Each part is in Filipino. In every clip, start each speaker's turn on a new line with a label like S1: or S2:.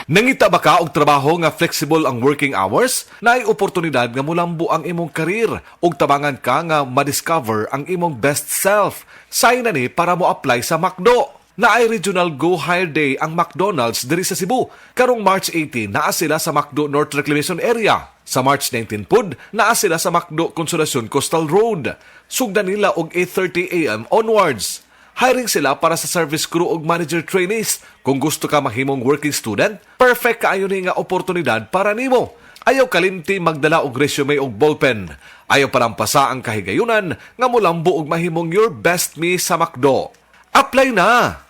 S1: Nangita ba ka og trabaho nga flexible ang working hours? Naay oportunidad nga mulambo ang imong karir ug tabangan ka nga ma-discover ang imong best self. Sign na ni para mo apply sa McDo. Naay Regional Go Hire Day ang McDonald's diri sa Cebu. Karong March 18 naa sila sa McDo North Reclamation Area. Sa March 19 pud naa sila sa McDo Consolacion Coastal Road. Sugdan nila og 8:30 AM onwards. Hiring sila para sa service crew ug manager trainees. Kung gusto ka mahimong working student, perfect kaayo ni nga oportunidad para nimo. Ayaw kalimti magdala og resume ug ballpen. Ayaw palampasa ang kahigayunan nga molambo og mahimong your best me sa McDo. Apply na!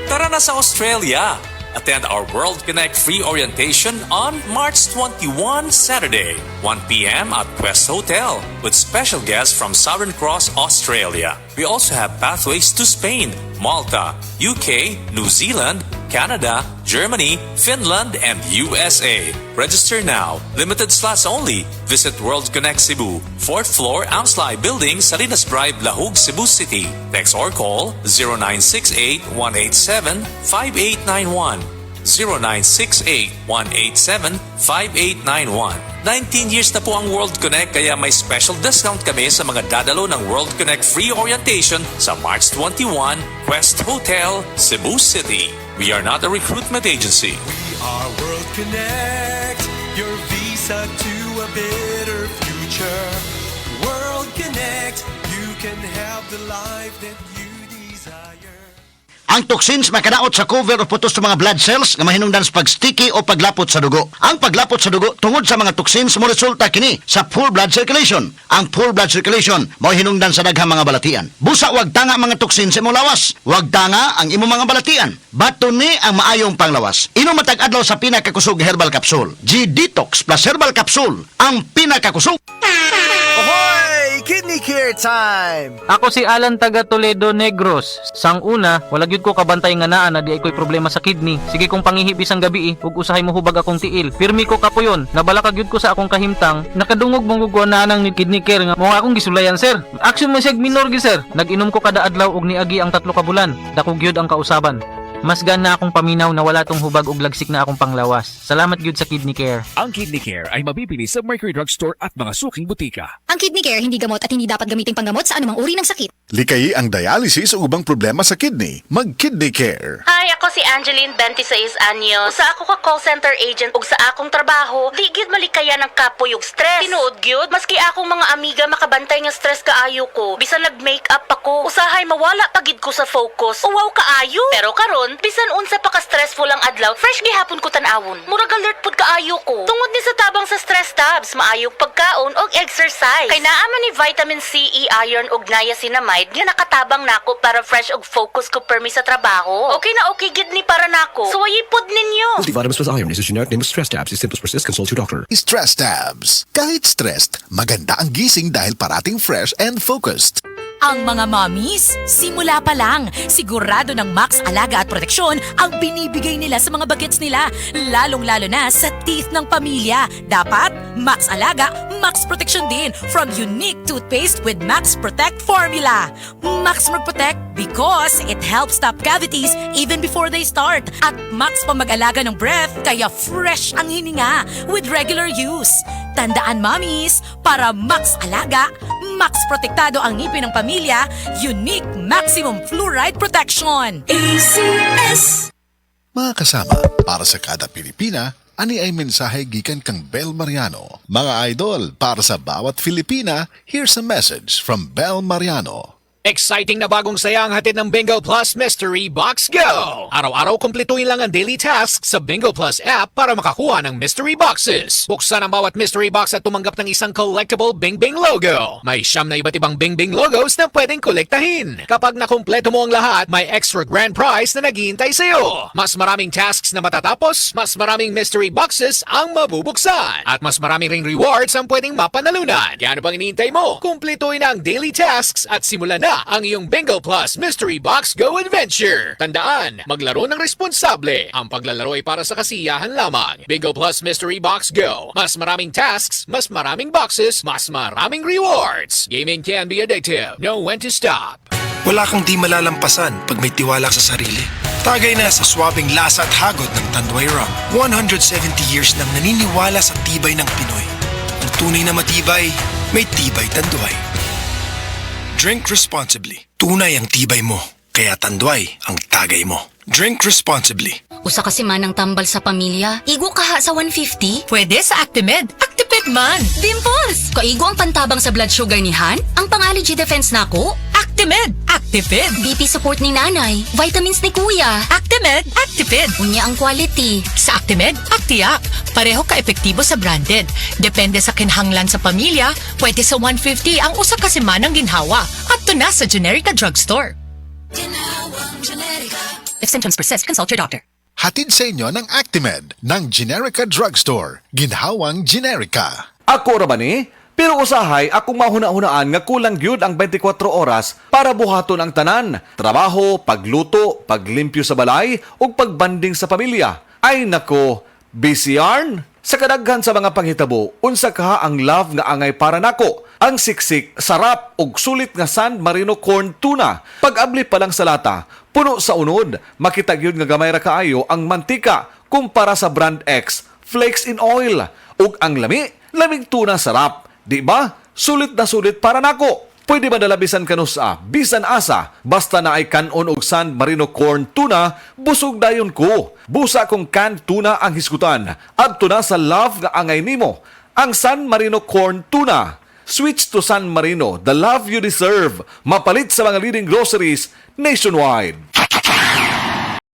S2: Tara na sa Australia! Attend our World Connect free orientation on March 21, Saturday, 1 p.m. at Quest Hotel with special guests from Southern Cross, Australia. We also have pathways to Spain, Malta, UK, New Zealand, Canada, Germany, Finland, and USA. Register now. Limited slots only. Visit World Connect Cebu, 4th floor, Amslai Building, Salinas Drive, Lahug, Cebu City. Text or call 0968-187-5891. 0968-187-5891. 19 years na po ang World Connect kaya may special discount kami sa mga dadalo ng World Connect free orientation sa March 21, Quest Hotel, Cebu City. We are not a recruitment agency.
S3: We are World Connect, your visa to a better future. World Connect, you can have the life that you desire.
S4: Ang toxins makadaot sa cover o putos sa mga blood cells nga mahinungdan sa pagsticky o paglapot sa dugo. Ang paglapot sa dugo tungod sa mga toxins mo resulta kini sa full blood circulation. Ang full blood circulation mao hinungdan sa daghang mga balatian. Busa wag tanga mga toxins sa imong lawas. Wag tanga ang imong mga balatian. Baton ni ang maayong panglawas. Inom matag adlaw sa pinakakusog herbal capsule. G-Detox plus herbal capsule ang pinakakusog.
S5: Ahoy! Kidney Care time!
S6: Ako si Alan taga Toledo Negros. Sang una, wala gyud ko kabantay nga naa na di ay ko'y problema sa kidney. Sige kong pangihip isang gabi ug usahay mo hubag akong tiil. Pirmi ko kapuyon. Nabalaka gyud ko sa akong kahimtang. Nakadungog mong gugwa nang ni kidney care nga mo akong gisulayan sir. Action mo siya minor gi sir. Nag-inom ko kada adlaw og niagi ang 3 ka bulan. Dako gyud ang kausaban. Mas na akong paminaw na wala tong hubag ug lagsik na akong panglawas. Salamat gyud sa Kidney Care.
S7: Ang Kidney Care ay mabibili sa Mercury Drugstore at mga suking butika.
S8: Ang Kidney Care hindi gamot at hindi dapat gamiting panggamot sa anumang uri ng sakit.
S9: Likayi ang dialysis o ubang problema sa kidney. Mag-Kidney Care.
S10: Hi, ako si Angeline, 26 anyos. Sa ako ka call center agent ug sa akong trabaho, di gyud malikaya ng kapoy ug stress. Tinuod gyud, maski akong mga amiga makabantay nga stress kaayo ko. Bisan nag-makeup ako, usahay mawala pagid ko sa focus. Uwaw kaayo. Pero karon, bisan unsa pa ka stressful ang adlaw, fresh gihapon ko tan-awon. Murag alert pud kaayo ko. Tungod ni sa tabang sa stress tabs, maayog pagkaon og exercise. Kay naa man ni vitamin C, E, iron ug niacinamide nga nakatabang nako para fresh og focus ko permi sa trabaho. Okay na okay gid ni para nako. Suwayi pod ninyo.
S11: Multivitamins plus iron is a generic name of stress tabs. If symptoms persist, consult your doctor.
S9: Stress tabs. Kahit stressed, maganda ang gising dahil parating fresh and focused.
S12: Ang mga mommies, simula pa lang, sigurado ng Max Alaga at Proteksyon ang binibigay nila sa mga bagets nila, lalong-lalo na sa teeth ng pamilya. Dapat, Max Alaga, Max Proteksyon din from unique toothpaste with Max Protect formula. Max Protect because it helps stop cavities even before they start. At Max pa mag-alaga ng breath, kaya fresh ang hininga with regular use. Tandaan mommies, para Max Alaga, Max Protektado ang ngipin ng pamilya, unique maximum fluoride protection. ACS!
S9: Mga kasama, para sa kada Pilipina, ani ay mensahe gikan kang Bel Mariano. Mga idol, para sa bawat Filipina, here's a message from Bel Mariano.
S7: Exciting na bagong saya ang hatid ng Bingo Plus Mystery Box Go! Araw-araw kumpletuhin lang ang daily tasks sa Bingo Plus app para makakuha ng mystery boxes. Buksan ang bawat mystery box at tumanggap ng isang collectible Bing Bing logo. May 9 na iba't ibang Bing Bing logos na pwedeng kolektahin. Kapag nakumpleto mo ang lahat, may extra grand prize na naghihintay sa'yo. Mas maraming tasks na matatapos, mas maraming mystery boxes ang mabubuksan. At mas maraming ring rewards ang pwedeng mapanalunan. Kaya ano pang iniintay mo? Kumpletuhin ang daily tasks at simulan na ang iyong Bingo Plus Mystery Box Go Adventure. Tandaan, maglaro ng responsable. Ang paglalaro ay para sa kasiyahan lamang. Bingo Plus Mystery Box Go. Mas maraming tasks, mas maraming boxes, mas maraming rewards. Gaming can be addictive. Know when to stop.
S5: Wala kang di malalampasan pag may tiwala sa sarili.
S3: Tagay na sa swabing lasa at hagod ng Tanduay Rum. 170 years nang naniniwala sa tibay ng Pinoy. Ang tunay na matibay, may tibay Tanduay. Drink responsibly. Tunay ang tibay mo, kaya Tanduay ang tagay mo. Drink responsibly.
S10: Usa kasi man ang tambal sa pamilya. Igo kaha sa 150?
S12: Pwede sa Actimed. Actiped man.
S10: Dimples! Kaigo ang pantabang sa blood sugar ni Han? Ang pang-allergy defense nako?
S12: Actimed. Actiped.
S10: BP support ni nanay. Vitamins ni kuya.
S12: Actimed. Actiped.
S10: Unya ang quality.
S12: Sa Actimed, Actiac. Pareho ka-epektibo sa branded. Depende sa kinhanglan sa pamilya, pwede sa 150 ang usa kasi manang ginhawa. At to na sa Generica Drugstore. If symptoms persist, consult your doctor.
S9: Hatid sa inyo ng Actimed ng Generica Drugstore. Ginhawang Generica.
S1: Ako ra ba ni? Pero usahay akong mahuna-hunaan nga kulang gyud ang 24 oras para buhaton ang tanan. Trabaho, pagluto, paglimpyo sa balay ug pagbanding sa pamilya. Ay nako, busy yarn? Sa kadaghan sa mga panghitabo, unsa kaha ang love nga angay para nako? Ang siksik, sarap ug sulit nga San Marino corn tuna. Pag-abli pa lang sa lata, puno sa unod, makita gyud nga gamay ra kaayo ang mantika kumpara sa brand X, flakes in oil. Ug ang lami, lamig tuna sarap. Di ba? Sulit na sulit para nako. Pwede ba dalabisan kanusa, bisan asa, basta na ay kanon og San Marino corn tuna, busog dayon ko. Busa kong canned tuna ang hisgutan. At tuna sa love nga angay nimo, ang San Marino corn tuna. Switch to San Marino, the love you deserve. Mapalit sa mga leading groceries nationwide.